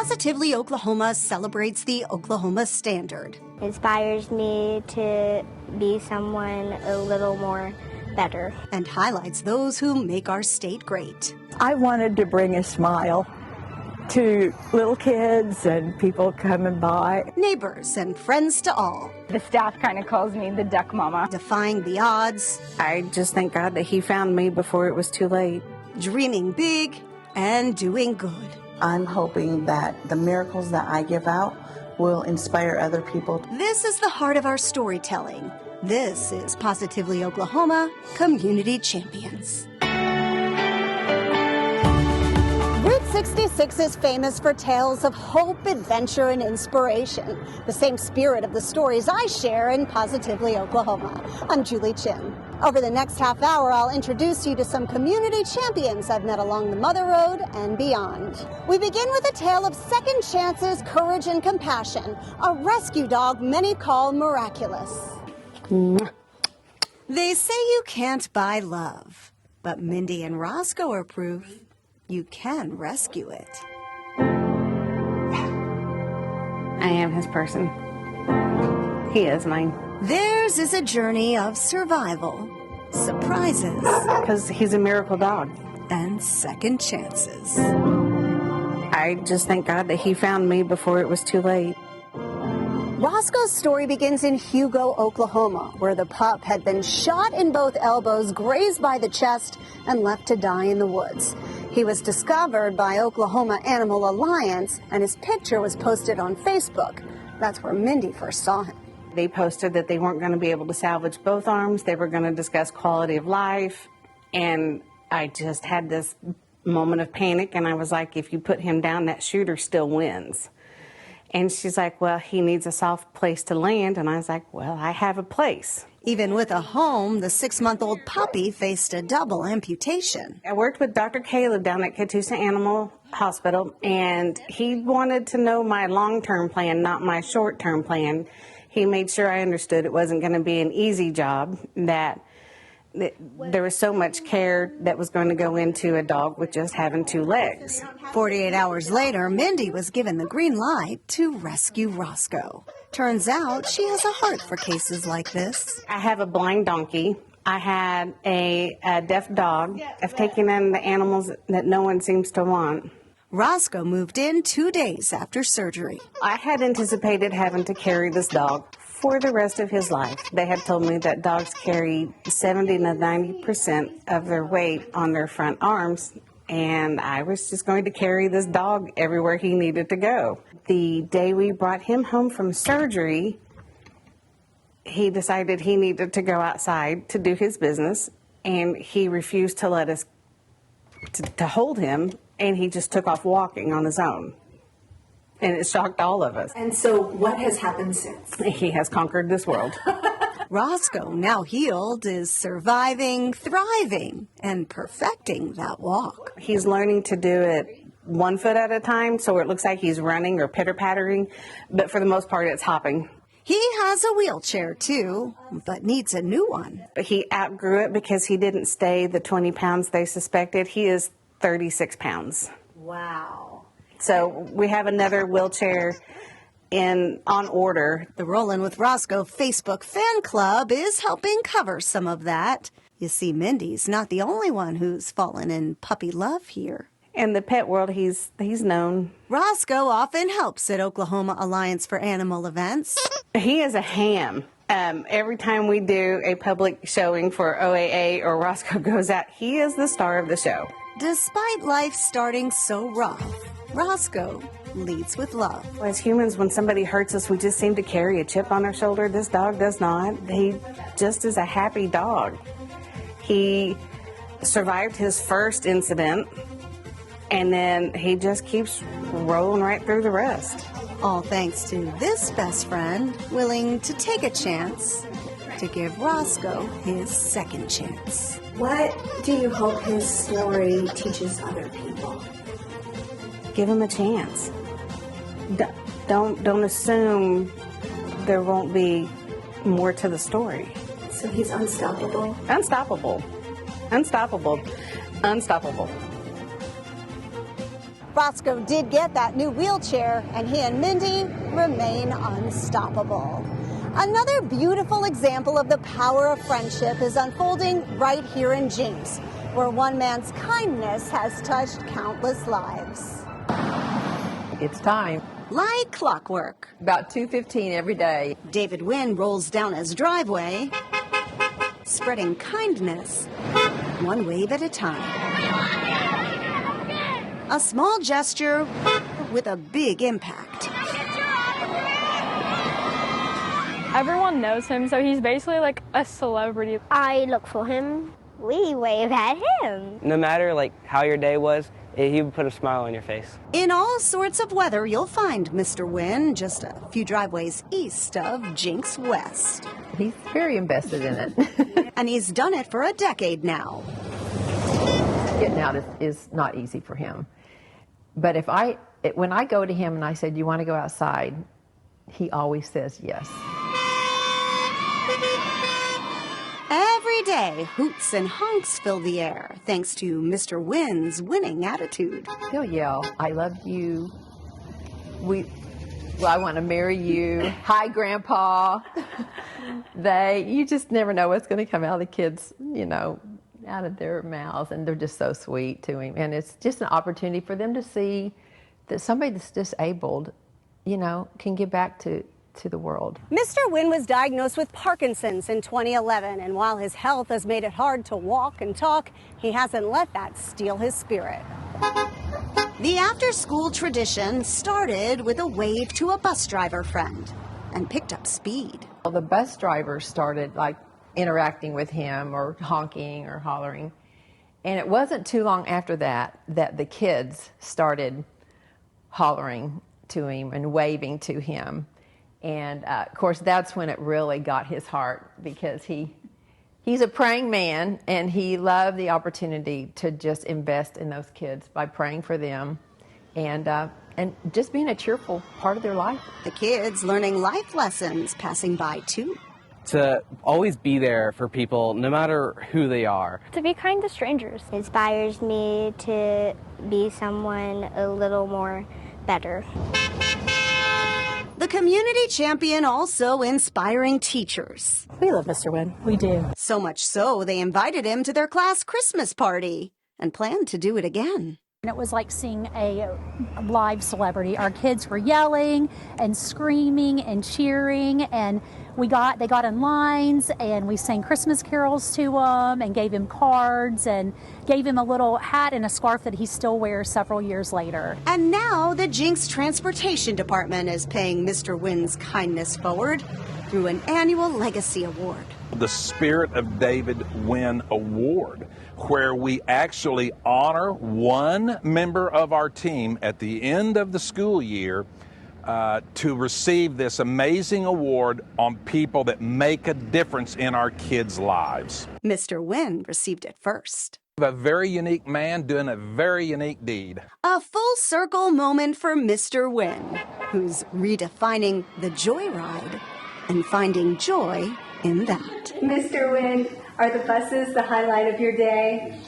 Positively Oklahoma celebrates the Oklahoma Standard. Inspires me to be someone a little more better. And highlights those who make our state great. I wanted to bring a smile to little kids and people coming by. Neighbors and friends to all. The staff kind of calls me the duck mama. Defying the odds. I just thank God that he found me before it was too late. Dreaming big and doing good. I'm hoping that the miracles that I give out will inspire other people. This is the heart of our storytelling. This is Positively Oklahoma Community Champions. Route 66 is famous for tales of hope, adventure, and inspiration. The same spirit of the stories I share in Positively Oklahoma. I'm Julie Chim. Over the next half hour, I'll introduce you to some community champions I've met along the Mother Road and beyond. We begin with a tale of second chances, courage, and compassion. A rescue dog many call miraculous. They say you can't buy love, but Mindy and Roscoe are proof you can rescue it. I am his person. He is mine. Theirs is a journey of survival, surprises, Because he's a miracle dog. and second chances. I just thank God that he found me before it was too late. Roscoe's story begins in Hugo, Oklahoma, where the pup had been shot in both elbows, grazed by the chest, and left to die in the woods. He was discovered by Oklahoma Animal Alliance, and his picture was posted on Facebook. That's where Mindy first saw him. They posted that they weren't going to be able to salvage both arms. They were going to discuss quality of life. And I just had this moment of panic. And I was like, if you put him down, that shooter still wins. And she's like, well, he needs a soft place to land. And I was like, well, I have a place. Even with a home, the 6-month-old puppy faced a double amputation. I worked with Dr. Caleb down at Tulsa Animal Hospital. And he wanted to know my long-term plan, not my short-term plan. He made sure I understood it wasn't going to be an easy job, that there was so much care that was going to go into a dog with just having 2 legs. 48 hours later, Mindy was given the green light to rescue Roscoe. Turns out she has a heart for cases like this. I have a blind donkey. I had a deaf dog. I've taken in the animals that no one seems to want. Roscoe moved in 2 days after surgery. I had anticipated having to carry this dog for the rest of his life. They had told me that dogs carry 70 to 90% of their weight on their front arms, and I was just going to carry this dog everywhere he needed to go. The day we brought him home from surgery, he decided he needed to go outside to do his business, and he refused to let us to hold him, and he just took off walking on his own. And it shocked all of us. And so what has happened since? He has conquered this world. Roscoe, now healed, is surviving, thriving, and perfecting that walk. He's learning to do it 1 foot at a time, so it looks like he's running or pitter-pattering, but for the most part, it's hopping. He has a wheelchair, too, but needs a new one. But he outgrew it because he didn't stay the 20 pounds they suspected. He is 36 pounds. Wow. So we have another wheelchair on order. The Rollin' with Roscoe Facebook fan club is helping cover some of that. You see, Mindy's not the only one who's fallen in puppy love here. In the pet world, he's known. Roscoe often helps at Oklahoma Alliance for Animal events. He is a ham. Every time we do a public showing for OAA or Roscoe goes out, he is the star of the show. Despite life starting so rough, Roscoe leads with love. As humans, when somebody hurts us, we just seem to carry a chip on our shoulder. This dog does not. He just is a happy dog. He survived his first incident, and then he just keeps rolling right through the rest. All thanks to this best friend willing to take a chance to give Roscoe his second chance. What do you hope his story teaches other people? Give him a chance. Don't assume there won't be more to the story. So he's unstoppable? Unstoppable. Unstoppable. Unstoppable. Roscoe did get that new wheelchair, and he and Mindy remain unstoppable. Another beautiful example of the power of friendship is unfolding right here in Jinx, where one man's kindness has touched countless lives. It's time. Like clockwork, About 2:15 every day. David Wynn rolls down his driveway, spreading kindness one wave at a time. A small gesture with a big impact. Everyone knows him, so he's basically like a celebrity. I look for him. We wave at him. No matter how your day was, he would put a smile on your face. In all sorts of weather, you'll find Mr. Wynn just a few driveways east of Jinx West. He's very invested in it. And he's done it for a decade now. Getting out is not easy for him. But when I go to him and I say, "Do you want to go outside?" he always says yes. Every day, hoots and honks fill the air, thanks to Mr. Wynn's winning attitude. He'll yell, "I love you. I want to marry you. Hi, Grandpa." You just never know what's going to come out of the kids, out of their mouths, and they're just so sweet to him. And it's just an opportunity for them to see that somebody that's disabled, can give back to the world. Mr. Wynn was diagnosed with Parkinson's in 2011, and while his health has made it hard to walk and talk, he hasn't let that steal his spirit. The after-school tradition started with a wave to a bus driver friend and picked up speed. Well, the bus drivers started interacting with him or honking or hollering. And it wasn't too long after that the kids started hollering to him and waving to him. And of course, that's when it really got his heart, because he's a praying man, and he loved the opportunity to just invest in those kids by praying for them and just being a cheerful part of their life. The kids learning life lessons passing by too. To always be there for people, no matter who they are. To be kind to strangers. Inspires me to be someone a little more better. The community champion also inspiring teachers. We love Mr. Wynn. We do. So much so, they invited him to their class Christmas party and plan to do it again. It was like seeing a live celebrity. Our kids were yelling and screaming and cheering, and they got in lines, and we sang Christmas carols to him and gave him cards and gave him a little hat and a scarf that he still wears several years later. And now the Jinx Transportation Department is paying Mr. Wynn's kindness forward through an annual Legacy Award. The Spirit of David Wynn Award, where we actually honor one member of our team at the end of the school year to receive this amazing award on people that make a difference in our kids' lives. Mr. Wynn received it first. A very unique man doing a very unique deed. A full circle moment for Mr. Wynn, who's redefining the joyride and finding joy in that. Mr. Wynn, are the buses the highlight of your day?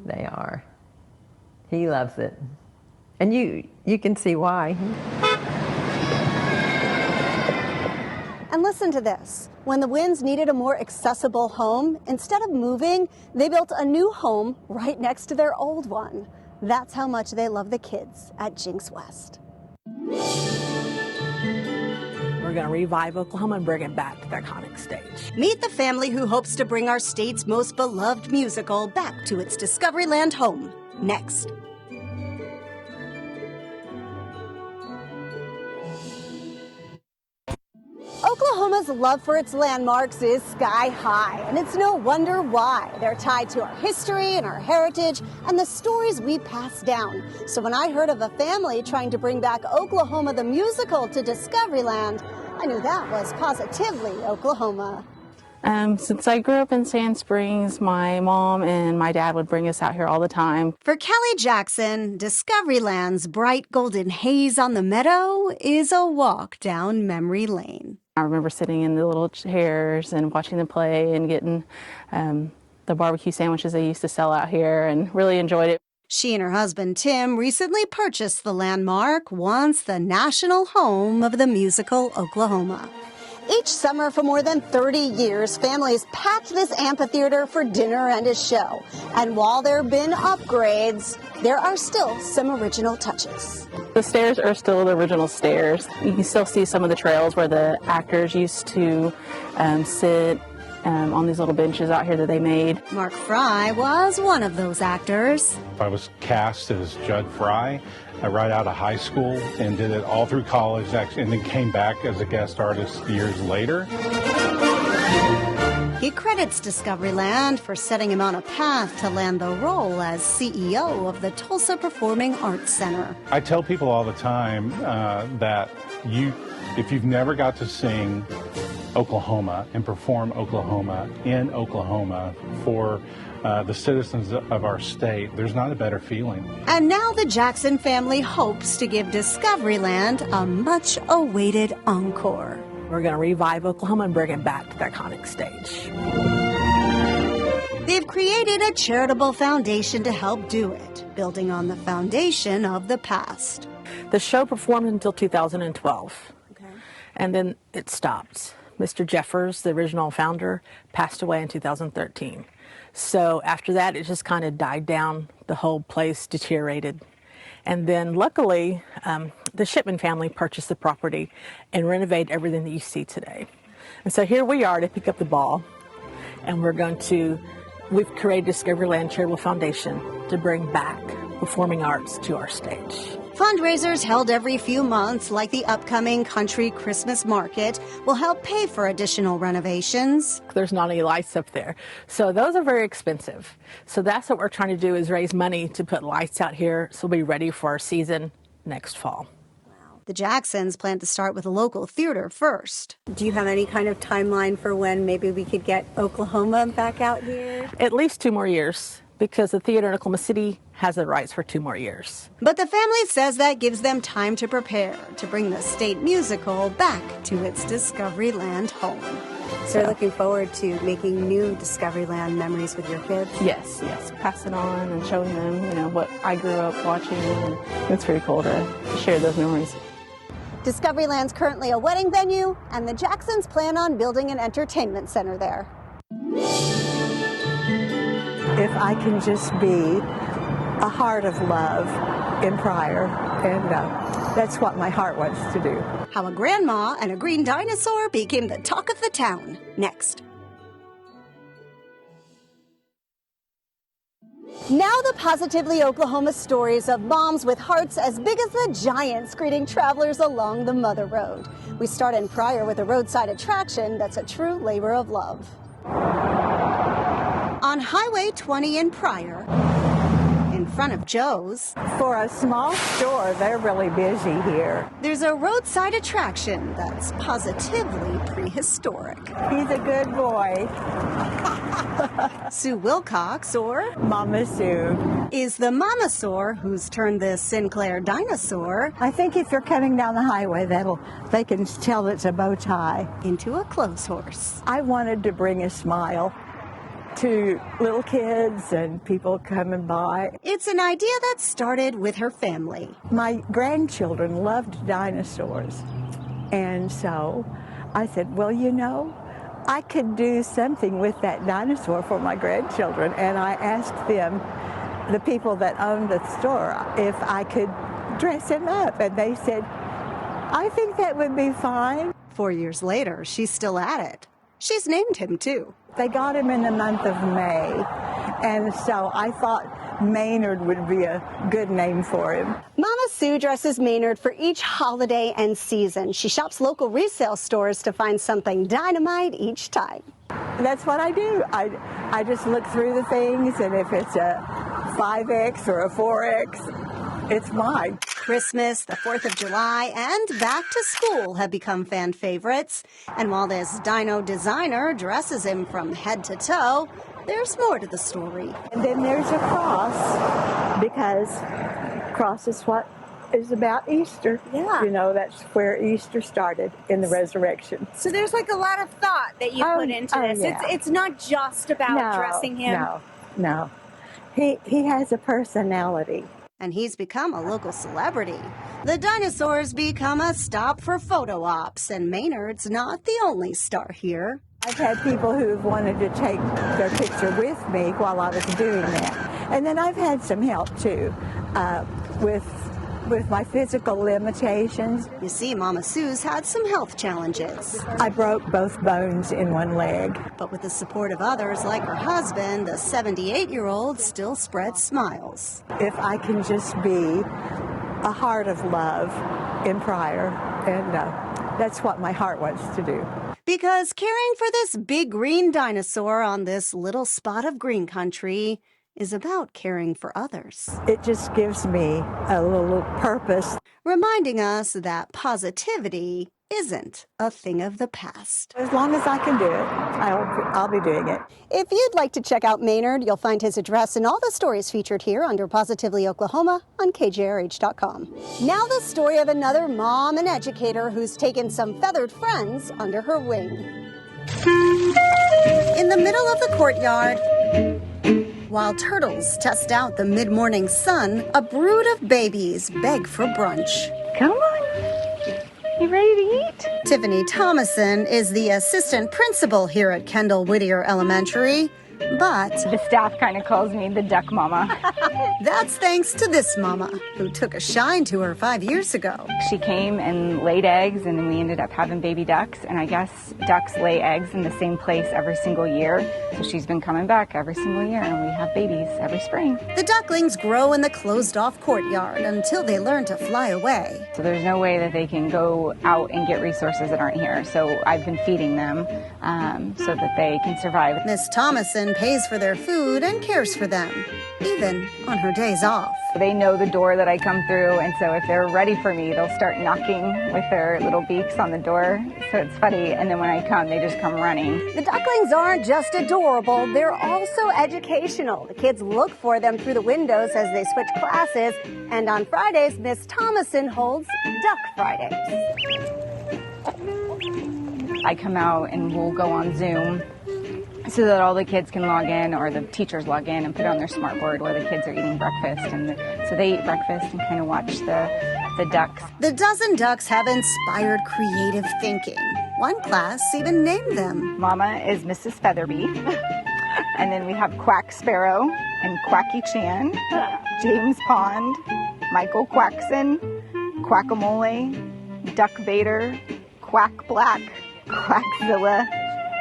They are. He loves it. And you can see why. And listen to this. When the Wynns needed a more accessible home, instead of moving, they built a new home right next to their old one. That's how much they love the kids at Jinx West. We're going to revive Oklahoma and bring it back to the iconic stage. Meet the family who hopes to bring our state's most beloved musical back to its Discoveryland home. Next. Oklahoma's love for its landmarks is sky high, and it's no wonder why. They're tied to our history and our heritage and the stories we pass down. So when I heard of a family trying to bring back Oklahoma the musical to Discoveryland, I knew that was positively Oklahoma. Since I grew up in Sand Springs, my mom and my dad would bring us out here all the time. For Kelly Jackson, Discoveryland's bright golden haze on the meadow is a walk down memory lane. I remember sitting in the little chairs and watching them play and getting the barbecue sandwiches they used to sell out here and really enjoyed it. She and her husband, Tim, recently purchased the landmark, once the national home of the musical Oklahoma. Each summer for more than 30 years, families packed this amphitheater for dinner and a show. And while there have been upgrades, there are still some original touches. The stairs are still the original stairs. You can still see some of the trails where the actors used to sit on these little benches out here that they made. Mark Fry was one of those actors. I was cast as Judd Fry right out of high school and did it all through college, and then came back as a guest artist years later. He credits Discoveryland for setting him on a path to land the role as CEO of the Tulsa Performing Arts Center. I tell people all the time that if you've never got to sing Oklahoma and perform Oklahoma in Oklahoma for the citizens of our state, there's not a better feeling. And now the Jackson family hopes to give Discoveryland a much-awaited encore. We're going to revive Oklahoma and bring it back to the iconic stage. They've created a charitable foundation to help do it, building on the foundation of the past. The show performed until 2012, and then it stopped. Mr. Jeffers, the original founder, passed away in 2013. So after that, it just kind of died down. The whole place deteriorated. And then luckily, the Shipman family purchased the property and renovated everything that you see today. And so here we are to pick up the ball, and we've created Discoveryland Charitable Foundation to bring back performing arts to our stage. Fundraisers held every few months, like the upcoming Country Christmas Market, will help pay for additional renovations. There's not any lights up there, so those are very expensive. So that's what we're trying to do, is raise money to put lights out here so we'll be ready for our season next fall. The Jacksons plan to start with a local theater first. Do you have any kind of timeline for when maybe we could get Oklahoma back out here? At least 2 more years, because the theater in Oklahoma City has the rights for 2 more years. But the family says that gives them time to prepare to bring the state musical back to its Discoveryland home. So you're looking forward to making new Discoveryland memories with your kids? Yes. Pass it on and showing them, what I grew up watching. And it's pretty cool to share those memories. Discoveryland's currently a wedding venue, and the Jacksons plan on building an entertainment center there. If I can just be a heart of love in Pryor, and that's what my heart wants to do. How a grandma and a green dinosaur became the talk of the town. Next. Now the Positively Oklahoma stories of moms with hearts as big as the giants greeting travelers along the Mother Road. We start in Pryor with a roadside attraction that's a true labor of love. On Highway 20 in Pryor, in front of Joe's. For a small store, they're really busy here. There's a roadside attraction that's positively prehistoric. He's a good boy. Sue Wilcox, or Mama Sue, is the mamasaur who's turned this Sinclair dinosaur. I think if you're coming down the highway, they can tell it's a bow tie. Into a clothes horse. I wanted to bring a smile to little kids and people coming by. It's an idea that started with her family. My grandchildren loved dinosaurs, and so I said, well, I could do something with that dinosaur for my grandchildren, and I asked them, the people that owned the store, if I could dress him up, and they said, I think that would be fine. 4 years later, she's still at it. She's named him too. They got him in the month of May, and so I thought Maynard would be a good name for him. Mama Sue dresses Maynard for each holiday and season. She shops local resale stores to find something dynamite each time. That's what I do. I just look through the things, and if it's a 5X or a 4X, it's mine. Christmas, the 4th of July, and back to school have become fan favorites. And while this dino designer dresses him from head to toe, there's more to the story. And then there's a cross, because cross is what is about Easter. Yeah. You know, that's where Easter started, in the resurrection. So there's like a lot of thought that you put into this. Yeah. It's not just about dressing him. No. He has a personality. And he's become a local celebrity. The dinosaurs become a stop for photo ops, and Maynard's not the only star here. I've had people who've wanted to take their picture with me while I was doing that. And then I've had some help too with my physical limitations. You see, Mama Sue's had some health challenges. I broke both bones in one leg. But with the support of others like her husband, the 78-year-old still spreads smiles. If I can just be a heart of love in prayer, and that's what my heart wants to do. Because caring for this big green dinosaur on this little spot of green country is about caring for others. It just gives me a little purpose. Reminding us that positivity isn't a thing of the past. As long as I can do it, I'll be doing it. If you'd like to check out Maynard, you'll find his address and all the stories featured here under Positively Oklahoma on KJRH.com. Now the story of another mom and educator who's taken some feathered friends under her wing. In the middle of the courtyard, while turtles test out the mid-morning sun, a brood of babies beg for brunch. Come on. You ready to eat? Tiffany Thomason is the assistant principal here at Kendall Whittier Elementary, but the staff kind of calls me the duck mama. That's thanks to this mama, who took a shine to her 5 years ago. She came and laid eggs, and then we ended up having baby ducks, and I guess ducks lay eggs in the same place every single year, so she's been coming back every single year, and we have babies every spring. The ducklings grow in the closed-off courtyard until they learn to fly away. So there's no way that they can go out and get resources that aren't here, so I've been feeding them so that they can survive. Miss Thomason pays for their food and cares for them, even on her days off. They know the door that I come through, and so if they're ready for me, they'll start knocking with their little beaks on the door. So it's funny, and then when I come, they just come running. The ducklings aren't just adorable, they're also educational. The kids look for them through the windows as they switch classes, and on Fridays, Miss Thomason holds Duck Fridays. I come out and we'll go on Zoom so that all the kids can log in, or the teachers log in and put it on their smart board where the kids are eating breakfast. And so they eat breakfast and kind of watch the ducks. The dozen ducks have inspired creative thinking. One class even named them. Mama is Mrs. Featherby. And then we have Quack Sparrow and Quacky Chan, James Pond, Michael Quackson, Quackamole, Duck Vader, Quack Black, Quackzilla,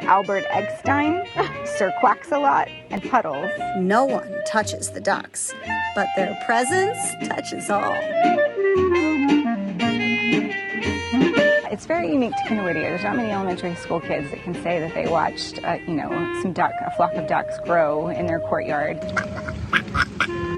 Albert Eggstein, Sir Quacks-a-Lot, and Puddles. No one touches the ducks, but their presence touches all. It's very unique to Kendall Whittier. There's not many elementary school kids that can say that they watched, a flock of ducks grow in their courtyard.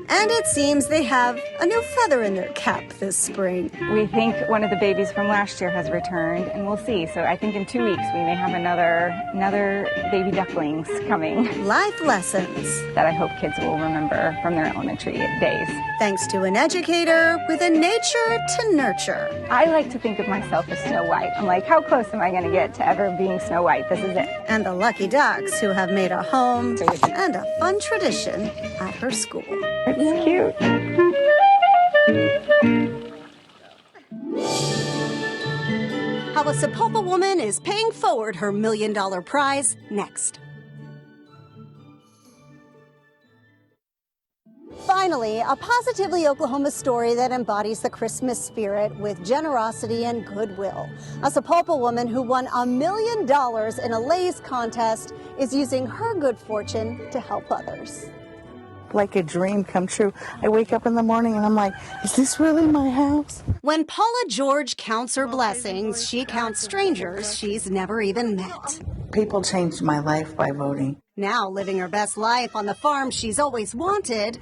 And it seems they have a new feather in their cap this spring. We think one of the babies from last year has returned, and we'll see. So I think in 2 weeks we may have another baby ducklings coming. Life lessons that I hope kids will remember from their elementary days. Thanks to an educator with a nature to nurture. I like to think of myself as Snow White. I'm like, how close am I going to get to ever being Snow White? This is it. And the lucky ducks who have made a home and a fun tradition at her school. It's cute. How a Sapulpa woman is paying forward her $1 million prize next. Finally, a Positively Oklahoma story that embodies the Christmas spirit with generosity and goodwill. A Sapulpa woman who won $1 million in a Lay's contest is using her good fortune to help others. Like a dream come true. I wake up in the morning and I'm like, is this really my house? When Paula George counts her blessings, she counts strangers she's never even met. People changed my life by voting. Now living her best life on the farm she's always wanted,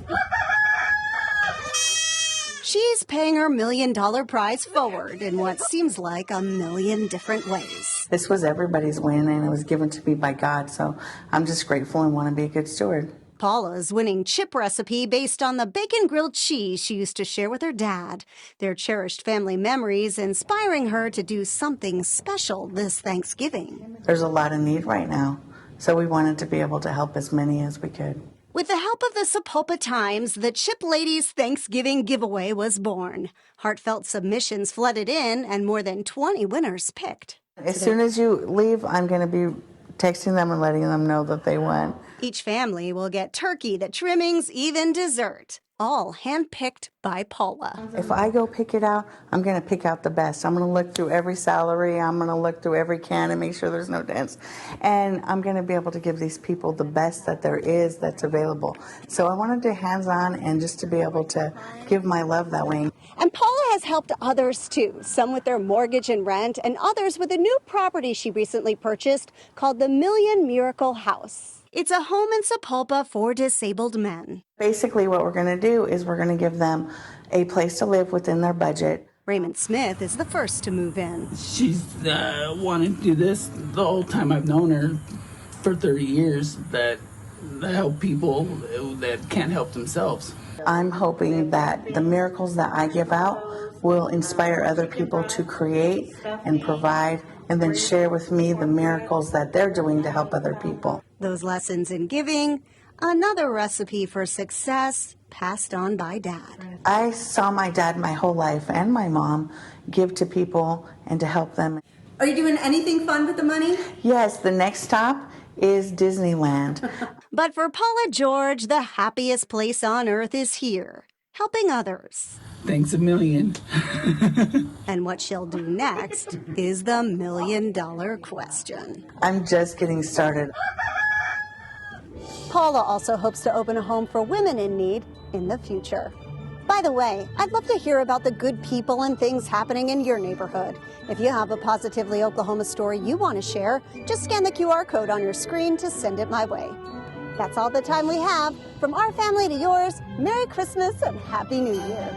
she's paying her $1 million prize forward in what seems like a million different ways. This was everybody's win, and it was given to me by God, so I'm just grateful and want to be a good steward. Paula's winning chip recipe based on the bacon grilled cheese she used to share with her dad. Their cherished family memories inspiring her to do something special this Thanksgiving. There's a lot of need right now, so we wanted to be able to help as many as we could. With the help of the Sapulpa Times, the Chip Ladies Thanksgiving giveaway was born. Heartfelt submissions flooded in and more than 20 winners picked. As soon as you leave, I'm going to be texting them and letting them know that they won. Each family will get turkey, the trimmings, even dessert, all handpicked by Paula. If I go pick it out, I'm going to pick out the best. I'm going to look through every salary. I'm going to look through every can and make sure there's no dents. And I'm going to be able to give these people the best that there is that's available. So I wanted to hands-on and just to be able to give my love that way. And Paula has helped others too, some with their mortgage and rent, and others with a new property she recently purchased called the Million Miracle House. It's a home in Sapulpa for disabled men. Basically what we're going to do is we're going to give them a place to live within their budget. Raymond Smith is the first to move in. She's wanted to do this the whole time I've known her for 30 years, that help people that can't help themselves. I'm hoping that the miracles that I give out will inspire other people to create and provide and then share with me the miracles that they're doing to help other people. Those lessons in giving, another recipe for success passed on by Dad. I saw my dad my whole life and my mom give to people and to help them. Are you doing anything fun with the money? Yes, the next stop is Disneyland. But for Paula George, the happiest place on earth is here, helping others. Thanks a million. And what she'll do next is the $1 million question. I'm just getting started. Paula also hopes to open a home for women in need in the future. By the way, I'd love to hear about the good people and things happening in your neighborhood. If you have a Positively Oklahoma story you want to share, just scan the QR code on your screen to send it my way. That's all the time we have. From our family to yours, Merry Christmas and Happy New Year.